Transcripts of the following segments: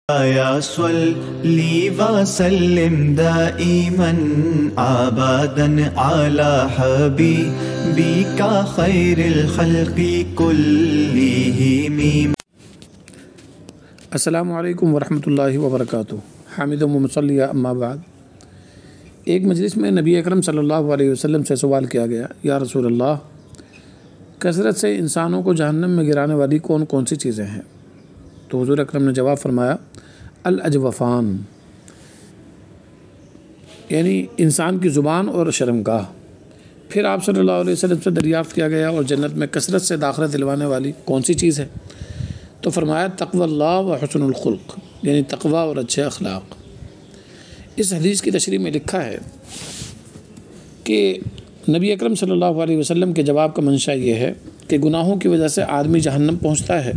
يا صلي وسلم دائما ابدا على حبيبك خير الخلق كلهم. السلام علیکم ورحمۃ اللہ وبرکاتہ. حامد و مصلی اما بعد. ایک مجلس میں نبی اکرم صلی اللہ علیہ وسلم سے سوال کیا گیا، یا رسول اللہ، کثرت سے انسانوں کو جہنم میں گرانے والی کون کون سی چیزیں ہیں؟ تو حضور اکرم نے جواب فرمایا، الاجوفان، یعنی انسان کی زبان اور شرمگاہ. پھر آپ صلی اللہ علیہ وسلم سے دریافت کیا گیا، اور جنت میں کثرت سے داخلہ دلوانے والی کون سی چیز ہے؟ تو فرمایا، تقوی اللہ و حسن الخلق، یعنی تقوی اور اچھے اخلاق. اس حدیث کی تشریح میں لکھا ہے کہ نبی اکرم صلی اللہ علیہ وسلم کے جواب کا منشا یہ ہے کہ گناہوں کی وجہ سے آدمی جہنم پہنچتا ہے.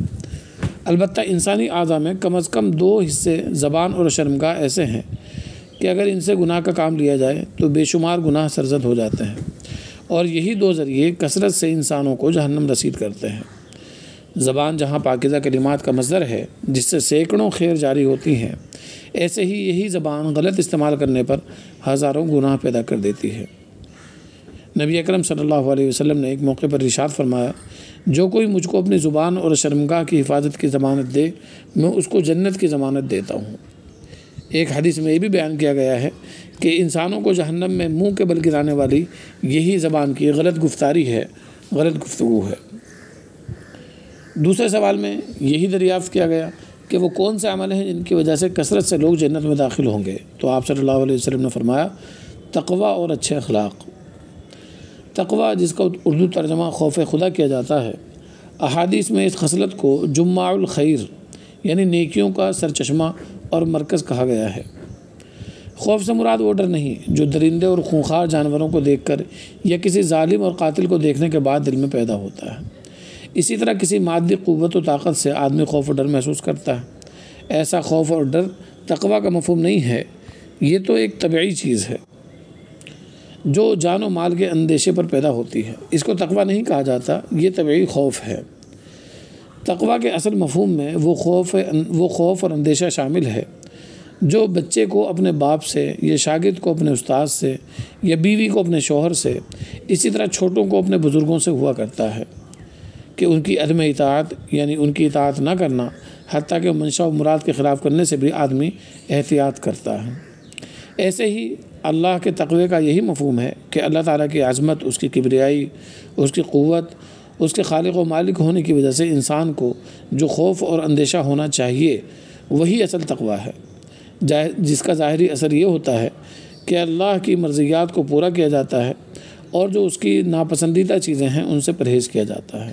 البتہ انسانی اعضاء میں کم از کم دو حصے، زبان اور شرمگاہ، ایسے ہیں کہ اگر ان سے گناہ کا کام لیا جائے تو بے شمار گناہ سرزد ہو جاتے ہیں، اور یہی دو ذریعے کثرت سے انسانوں کو جہنم رسید کرتے ہیں. زبان جہاں پاکیزہ کلمات کا مصدر ہے جس سے سینکڑوں خیر جاری ہوتی ہیں، ایسے ہی یہی زبان غلط استعمال کرنے پر ہزاروں گناہ پیدا کر دیتی ہے. نبی اکرم صلی اللہ علیہ وسلم نے ایک موقع پر ارشاد فرمایا، جو کوئی مجھ کو اپنی زبان اور شرمگاہ کی حفاظت کی ضمانت دے، میں اس کو جنت کی ضمانت دیتا ہوں. ایک حدیث میں یہ بھی بیان کیا گیا ہے کہ انسانوں کو جہنم میں منہ کے بل گرانے والی یہی زبان کی غلط گفتاری ہے، غلط گفتگو ہے. دوسرے سوال میں یہی دریافت کیا گیا کہ وہ کون سے عمل ہیں جن کی وجہ سے کثرت سے لوگ جنت میں داخل ہوں گے. تو آپ صلی اللہ علیہ وسلم نے فرمایا، تقوی اور اچھے اخلاق. تقوی، جس کا اردو ترجمہ خوف خدا کیا جاتا ہے، احادیث میں اس خصلت کو جماع الخیر، یعنی نیکیوں کا سرچشمہ اور مرکز کہا گیا ہے. خوف سے مراد وہ ڈر نہیں جو درندے اور خونخوار جانوروں کو دیکھ کر یا کسی ظالم اور قاتل کو دیکھنے کے بعد دل میں پیدا ہوتا ہے. اسی طرح کسی مادی قوت و طاقت سے آدمی خوف و ڈر محسوس کرتا ہے. ایسا خوف اور ڈر تقوی کا مفہوم نہیں ہے، یہ تو ایک طبعی چیز ہے جو جان و مال کے اندیشے پر پیدا ہوتی ہے. اس کو تقوی نہیں کہا جاتا، یہ طبعی خوف ہے. تقوی کے اصل مفہوم میں وہ خوف اور اندیشہ شامل ہے جو بچے کو اپنے باپ سے، یا شاگرد کو اپنے استاد سے، یا بیوی کو اپنے شوہر سے، اسی طرح چھوٹوں کو اپنے بزرگوں سے ہوا کرتا ہے کہ ان کی عدم اطاعت، یعنی ان کی اطاعت نہ کرنا، حتیٰ کہ منشا و مراد کے خلاف کرنے سے بھی آدمی احتیاط کرتا ہے. ایسے ہی اللہ کے تقوی کا یہی مفہوم ہے کہ اللہ تعالیٰ کی عظمت، اس کی کبریائی، اس کی قوت، اس کے خالق و مالک ہونے کی وجہ سے انسان کو جو خوف اور اندیشہ ہونا چاہیے وہی اصل تقوی ہے، جس کا ظاہری اثر یہ ہوتا ہے کہ اللہ کی مرضیات کو پورا کیا جاتا ہے اور جو اس کی ناپسندیدہ چیزیں ہیں ان سے پرہیز کیا جاتا ہے.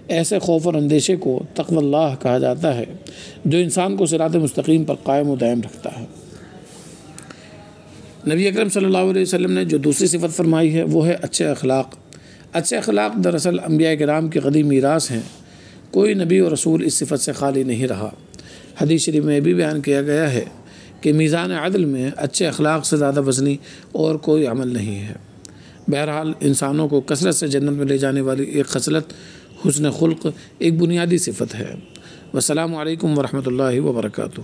ایسے خوف اور اندیشے کو تقوی اللہ کہا جاتا ہے جو انسان کو صراط مستقیم پر قائم و دائم رکھتا ہے. نبی اکرم صلی اللہ علیہ وسلم نے جو دوسری صفت فرمائی ہے وہ ہے اچھے اخلاق. اچھے اخلاق دراصل انبیاء کرام کی قدیم میراث ہیں. کوئی نبی اور رسول اس صفت سے خالی نہیں رہا. حدیث شریف میں بھی بیان کیا گیا ہے کہ میزان عدل میں اچھے اخلاق سے زیادہ وزنی اور کوئی عمل نہیں ہے. بہرحال انسانوں کو کثرت سے جنت میں لے جانے والی ایک خصلت حسن خلق ایک بنیادی صفت ہے. والسلام علیکم ورحمۃ اللہ وبرکاتہ.